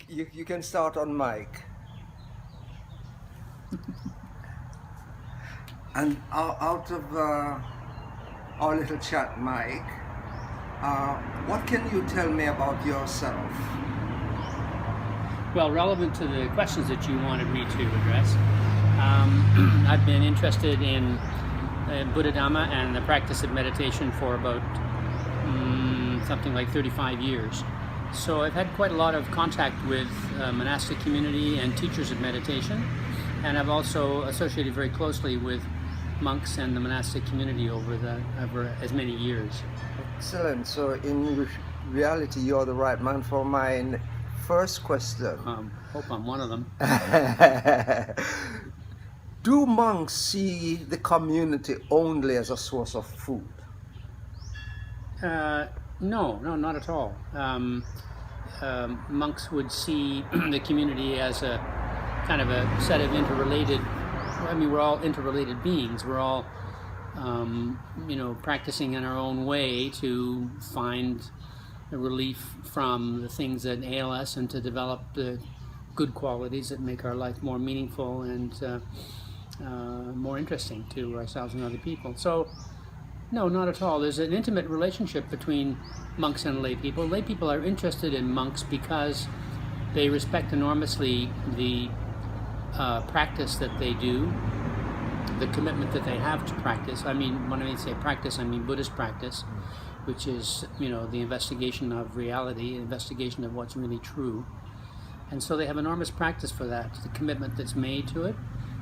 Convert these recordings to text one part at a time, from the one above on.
You can start on Mike. And out of our little chat, Mike, what can you tell me about yourself? Well, relevant to the questions that you wanted me to address, I've been interested in Buddha Dhamma and the practice of meditation for about something like 35 years. So I've had quite a lot of contact with monastic community and teachers of meditation, and I've also associated very closely with monks and the monastic community over as many years. Excellent. So in reality, you're the right man for my first question. Hope I'm one of them. Do monks see the community only as a source of food? No, not at all. Monks would see the community as a kind of a set of interrelated, I mean, we're all interrelated beings. We're all, practicing in our own way to find a relief from the things that ail us and to develop the good qualities that make our life more meaningful and more interesting to ourselves and other people. So, no, not at all. There's an intimate relationship between monks and lay people. Lay people are interested in monks because they respect enormously the practice that they do, the commitment that they have to practice. I mean, when I say practice, I mean Buddhist practice, which is, the investigation of reality, investigation of what's really true. And so they have enormous practice for that, the commitment that's made to it,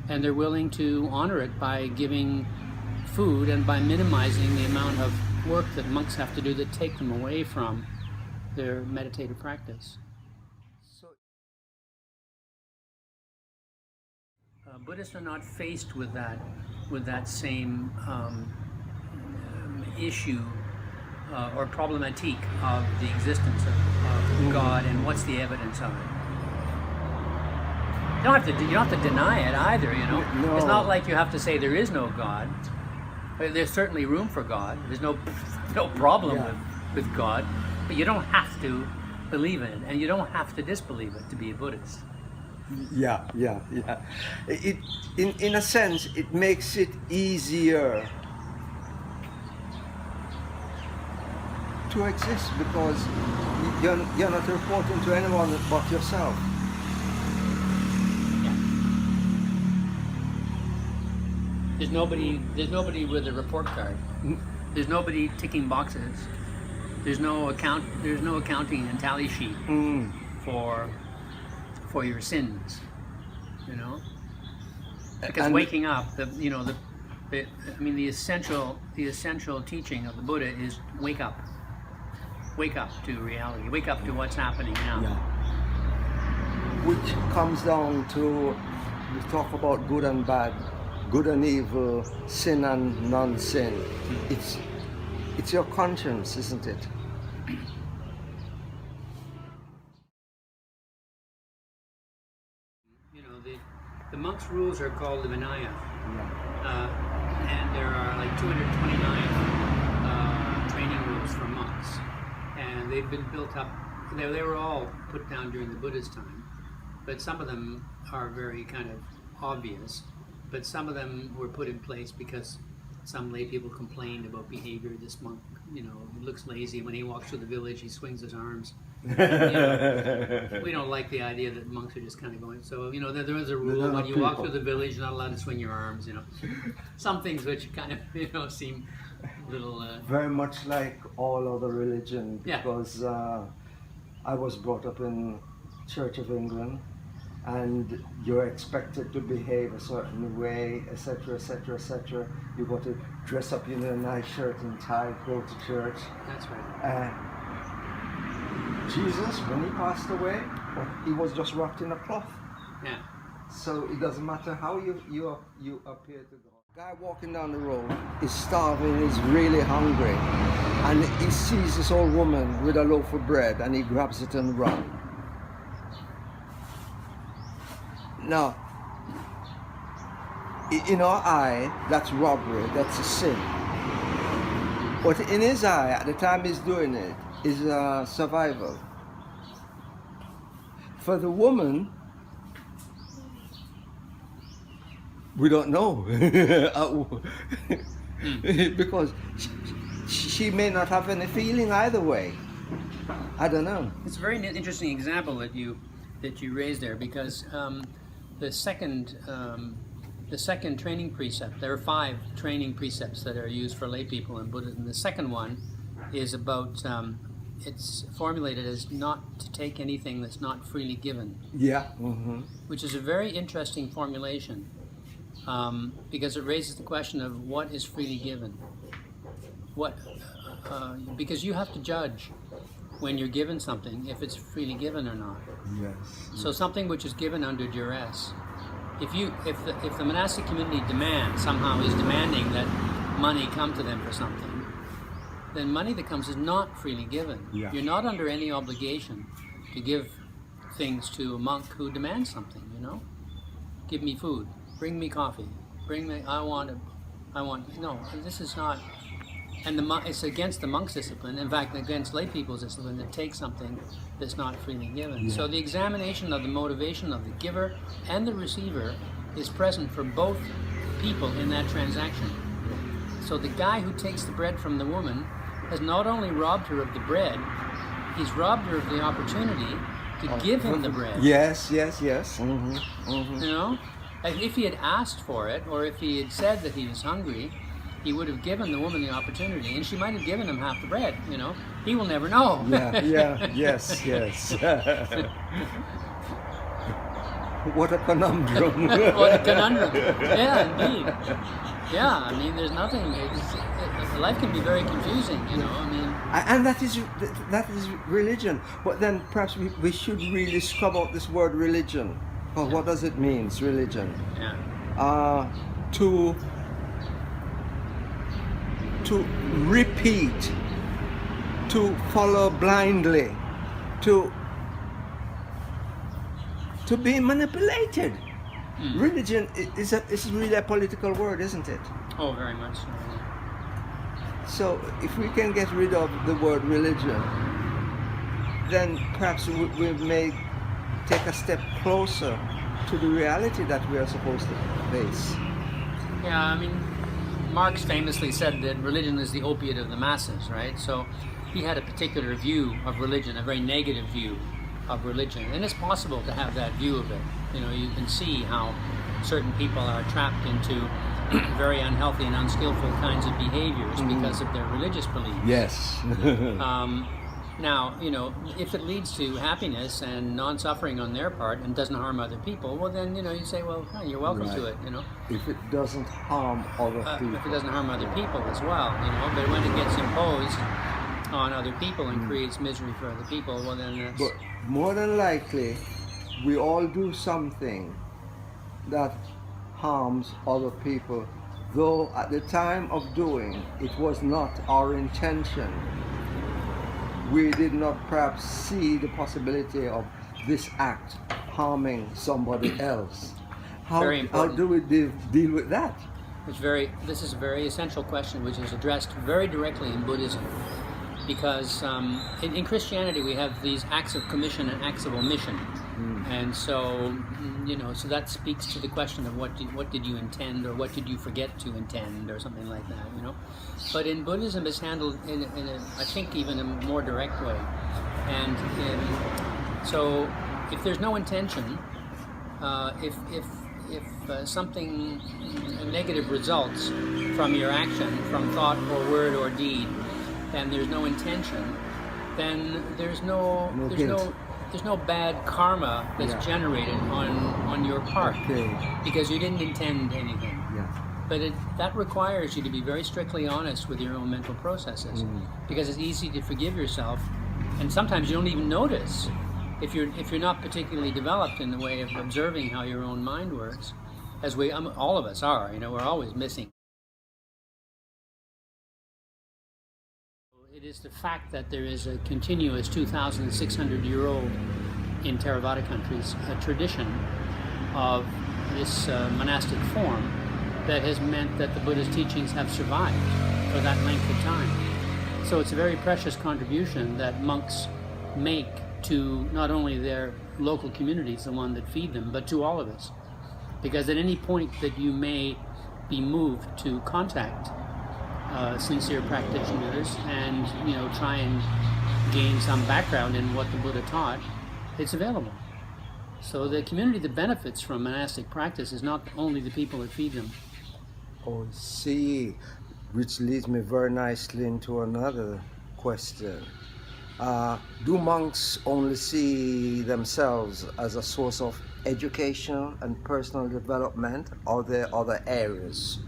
and they're willing to honor it by giving food and by minimizing the amount of work that monks have to do that take them away from their meditative practice. Buddhists are not faced with that same issue or problematique of the existence of God and what's the evidence of it. You don't have to deny it either. No. It's not like you have to say there is no God. There's certainly room for God. There's no problem with God, but you don't have to believe in it, and you don't have to disbelieve it to be a Buddhist. Yeah. In a sense, it makes it easier to exist because you're not reporting to anyone but yourself. There's nobody with a report card. There's nobody ticking boxes. There's no accounting and tally sheet for your sins. Because waking up, the essential teaching of the Buddha is wake up to reality, wake up to what's happening now. Yeah. Which comes down to, we talk about good and bad, good and evil, sin and non-sin. It's your conscience, isn't it? The monks' rules are called the Vinaya, and there are like 229 training rules for monks, and they've been built up. They were all put down during the Buddha's time, but some of them are very kind of obvious. But some of them were put in place because some lay people complained about behavior. This monk, he looks lazy. When he walks through the village, he swings his arms. We don't like the idea that monks are just kind of going. So, there is a rule when you walk through the village, you're not allowed to swing your arms. Some things which kind of seem a little. Very much like all other religion, because I was brought up in Church of England. And you're expected to behave a certain way, etc., etc., etc. You got to dress up in a nice shirt and tie, go to church. That's right. Jesus, when he passed away, he was just wrapped in a cloth. Yeah. So it doesn't matter how you appear to God. Guy walking down the road is starving, is really hungry, and he sees this old woman with a loaf of bread, and he grabs it and runs. Now, in our eye, that's robbery, that's a sin. But in his eye, at the time he's doing it, is survival. for the woman, we don't know. Because she may not have any feeling either way. I don't know. It's a very interesting example that you raised there, because the second training precept, there are 5 training precepts that are used for lay people in Buddhism. The second one is about, it's formulated as not to take anything that's not freely given. Yeah. Which is a very interesting formulation, because it raises the question of what is freely given. Because you have to judge when you're given something if it's freely given or not. Yes. So something which is given under duress. If the monastic community somehow is demanding that money come to them for something, then money that comes is not freely given. Yeah. You're not under any obligation to give things to a monk who demands something, Give me food, bring me coffee, no, this is not, and it's against the monk's discipline, in fact against lay people's discipline, to take something that's not freely given. Yeah. So the examination of the motivation of the giver and the receiver is present for both people in that transaction. So the guy who takes the bread from the woman has not only robbed her of the bread, he's robbed her of the opportunity to give him the bread. Yes. And if he had asked for it, or if he had said that he was hungry, he would have given the woman the opportunity, and she might have given him half the bread, He will never know. Yes. What a conundrum. What a conundrum. Yeah, indeed. Yeah, I mean, there's nothing, life can be very confusing, And that is religion. But then perhaps we should really scrub out this word religion. Well, what does it mean, religion? Yeah. To repeat, to follow blindly, to be manipulated. Religion is really a political word, isn't it? Oh, very much so. So if we can get rid of the word religion, then perhaps we may take a step closer to the reality that we are supposed to face. Yeah, I mean, Marx famously said that religion is the opiate of the masses, right? So he had a particular view of religion, a very negative view of religion. And it's possible to have that view of it. You can see how certain people are trapped into very unhealthy and unskillful kinds of behaviors because of their religious beliefs. Yes. Now, if it leads to happiness and non-suffering on their part and doesn't harm other people, well then, you say, well, you're welcome to it, If it doesn't harm other people. If it doesn't harm other people as well, but when it gets imposed on other people and creates misery for other people, well then that's... But more than likely, we all do something that harms other people, though at the time of doing, it was not our intention. We did not perhaps see the possibility of this act harming somebody else. How do we deal with that? This is a very essential question, which is addressed very directly in Buddhism, because in Christianity we have these acts of commission and acts of omission, and so so that speaks to the question of what did you intend, or what did you forget to intend, or something like that, But in Buddhism, it's handled in a, I think, even a more direct way, and so if there's no intention, if something negative results from your action, from thought or word or deed, and there's no intention, then there's no bad karma that's generated on your part, because you didn't intend anything. Yeah. But that requires you to be very strictly honest with your own mental processes, because it's easy to forgive yourself, and sometimes you don't even notice if you're not particularly developed in the way of observing how your own mind works, as all of us are. We're always missing. It is the fact that there is a continuous 2,600-year-old, in Theravada countries, a tradition of this monastic form that has meant that the Buddha's teachings have survived for that length of time. So it's a very precious contribution that monks make to not only their local communities, the one that feed them, but to all of us. Because at any point that you may be moved to contact sincere practitioners and try and gain some background in what the Buddha taught, it's available. So the community that benefits from monastic practice is not only the people that feed them. Oh, see, which leads me very nicely into another question. Do monks only see themselves as a source of education and personal development, or are there other areas?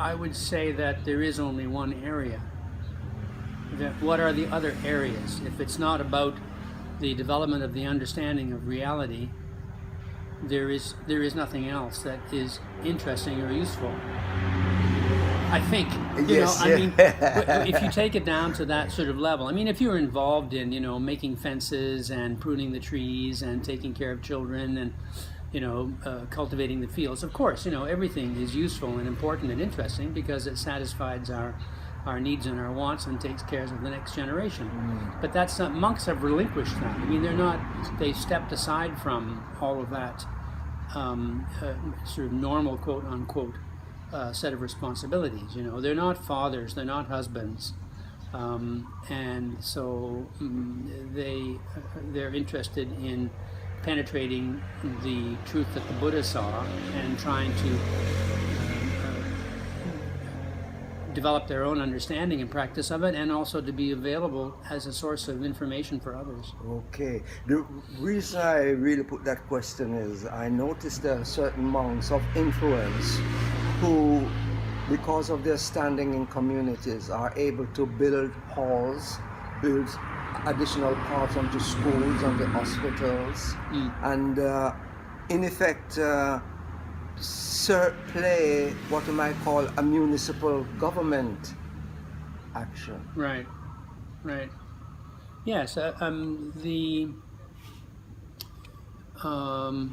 I would say that there is only one area. What are the other areas? If it's not about the development of the understanding of reality, there is nothing else that is interesting or useful. I think, if you take it down to that sort of level, if you're involved in, making fences and pruning the trees and taking care of children and, cultivating the fields, of course, everything is useful and important and interesting because it satisfies our needs and our wants and takes care of the next generation. But that's not, monks have relinquished that. They've stepped aside from all of that sort of normal, quote unquote, set of responsibilities. They're not fathers, they're not husbands, and so they're interested in penetrating the truth that the Buddha saw and trying to develop their own understanding and practice of it, and also to be available as a source of information for others. Okay. The reason I really put that question is I noticed there are certain monks of influence who, because of their standing in communities, are able to build halls, build additional parts onto schools, onto hospitals, and in effect play what you might call a municipal government action. Right. Yes, the whole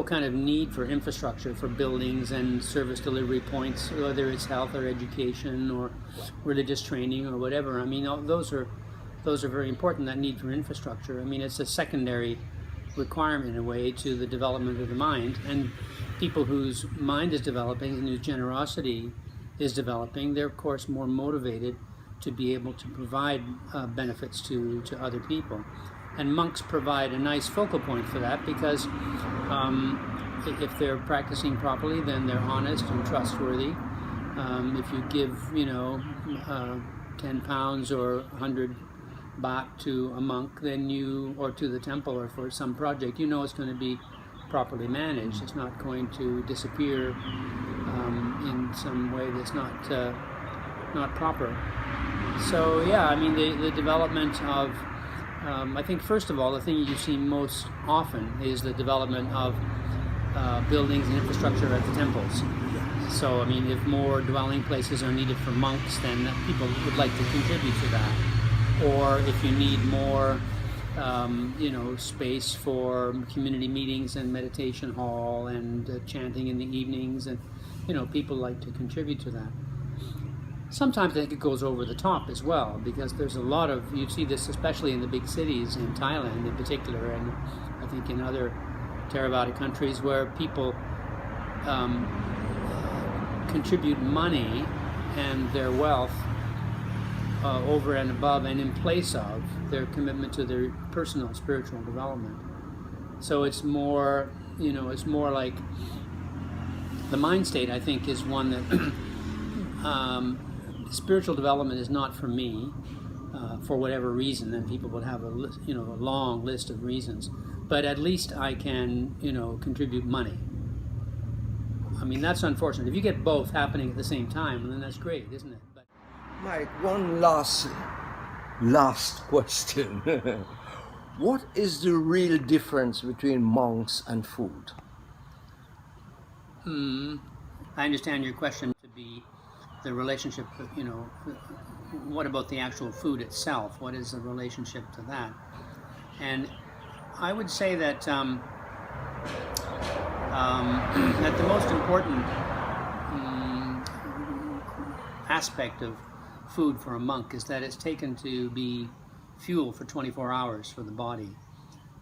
kind of need for infrastructure, for buildings and service delivery points, whether it's health or education or religious training or whatever. Those are very important, that need for infrastructure. It's a secondary requirement in a way to the development of the mind, and people whose mind is developing and whose generosity is developing, they're of course more motivated to be able to provide benefits to other people. And monks provide a nice focal point for that because if they're practicing properly, then they're honest and trustworthy. If you give 10 pounds or 100 baht to a monk, or to the temple or for some project, it's going to be properly managed. It's not going to disappear in some way that's not proper. So the development of I think first of all the thing you see most often is the development of buildings and infrastructure at the temples. So if more dwelling places are needed for monks, then people would like to contribute to that. Or if you need more, space for community meetings and meditation hall and chanting in the evenings, and people like to contribute to that. Sometimes I think it goes over the top as well, because there's a lot of, you see this especially in the big cities, in Thailand in particular, and I think in other Theravada countries, where people contribute money and their wealth over and above and in place of their commitment to their personal spiritual development. So it's more, it's more like the mind state, I think, is one that spiritual development is not for me, for whatever reason. Then people would have a long list of reasons. But at least I can, contribute money. That's unfortunate. If you get both happening at the same time, then that's great, isn't it? But Mike, one last question. What is the real difference between monks and food? I understand your question to be the relationship, what about the actual food itself? What is the relationship to that? And I would say that that the most important aspect of food for a monk is that it's taken to be fuel for 24 hours for the body.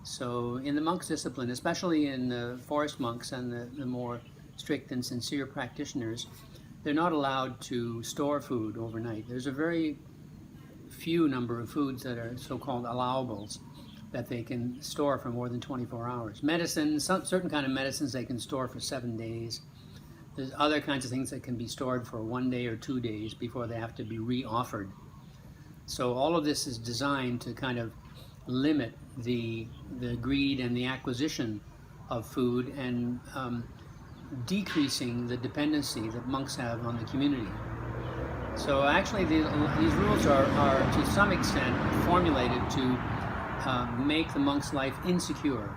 So in the monk's discipline, especially in the forest monks and the more strict and sincere practitioners, they're not allowed to store food overnight. There's a very few number of foods that are so-called allowables that they can store for more than 24 hours. Medicines, certain kind of medicines they can store for 7 days. There's other kinds of things that can be stored for 1 day or 2 days before they have to be re-offered. So all of this is designed to kind of limit the greed and the acquisition of food and decreasing the dependency that monks have on the community. So actually these rules are to some extent formulated to make the monk's life insecure,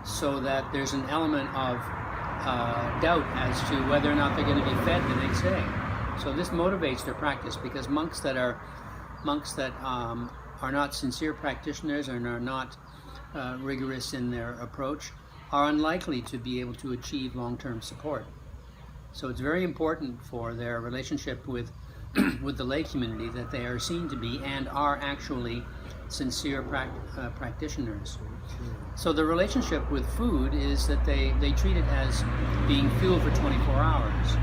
so that there's an element of doubt as to whether or not they're going to be fed the next day. So this motivates their practice, because monks that are not sincere practitioners and are not rigorous in their approach are unlikely to be able to achieve long-term support. So it's very important for their relationship with the lay community that they are seen to be and are actually sincere practitioners. So the relationship with food is that they treat it as being fuel for 24 hours.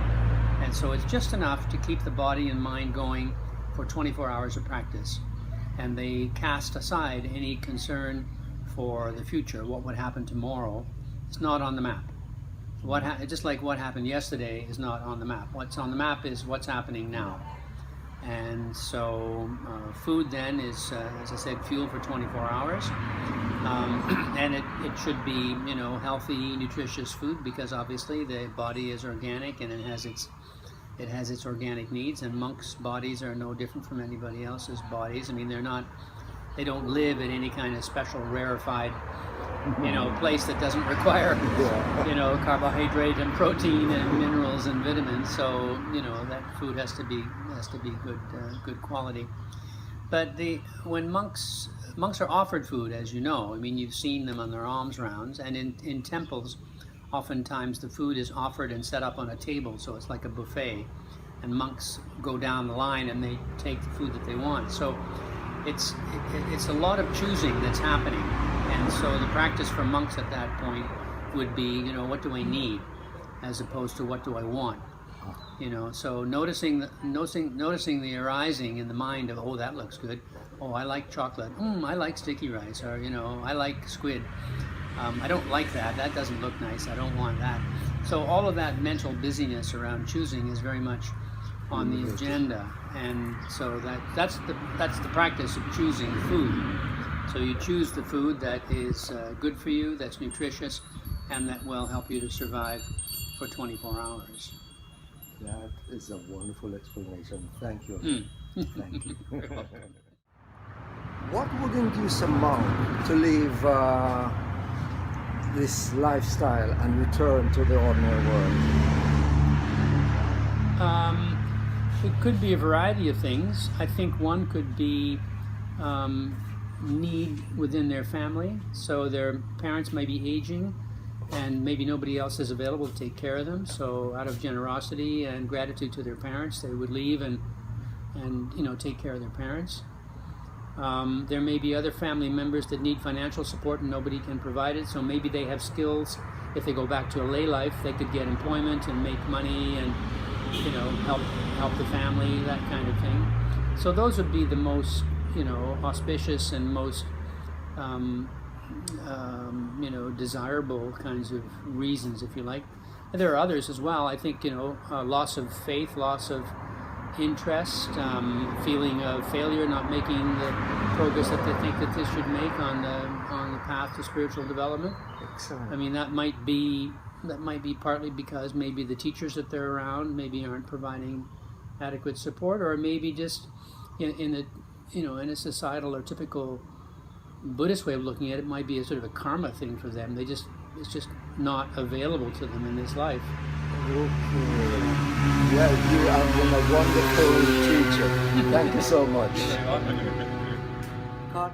And so it's just enough to keep the body and mind going for 24 hours of practice. And they cast aside any concern for the future, what would happen tomorrow. It's not on the map. Just like what happened yesterday is not on the map. What's on the map is what's happening now. And so food then is, as I said, fuel for 24 hours. And it should be, healthy, nutritious food, because obviously the body is organic and it has its organic needs, and monks' bodies are no different from anybody else's bodies. I mean, they don't live in any kind of special rarefied place that doesn't require carbohydrate and protein and minerals and vitamins. So that food has to be good quality. But when monks are offered food, as you know, I mean, you've seen them on their alms rounds, and in temples oftentimes the food is offered and set up on a table, so it's like a buffet, and monks go down the line and they take the food that they want. So it's a lot of choosing that's happening. And so the practice for monks at that point would be, what do I need, as opposed to what do I want. So noticing the arising in the mind of, oh, that looks good. Oh, I like chocolate. I like sticky rice, or I like squid. I don't like that. That doesn't look nice. I don't want that. So all of that mental busyness around choosing is very much on the agenda, and so that's the practice of choosing food. So you choose the food that is good for you, that's nutritious, and that will help you to survive for 24 hours. That is a wonderful explanation. Thank you. Thank you. What would induce a monk to leave this lifestyle and return to the ordinary world? It could be a variety of things. I think one could be need within their family. So their parents may be aging and maybe nobody else is available to take care of them. So out of generosity and gratitude to their parents, they would leave and take care of their parents. There may be other family members that need financial support and nobody can provide it. So maybe they have skills. If they go back to a lay life, they could get employment and make money and help the family, that kind of thing. So those would be the most auspicious and most desirable kinds of reasons, if you like. And there are others as well. I think loss of faith, loss of interest, feeling of failure, not making the progress that they think that they should make on the path to spiritual development. Excellent. I mean, that might be partly because maybe the teachers that they're around maybe aren't providing adequate support, or maybe just in a societal or typical Buddhist way of looking at it, might be a sort of a karma thing for them. It's just not available to them in this life. Okay. Yeah, you have been a wonderful teacher. Thank you so much. Cut.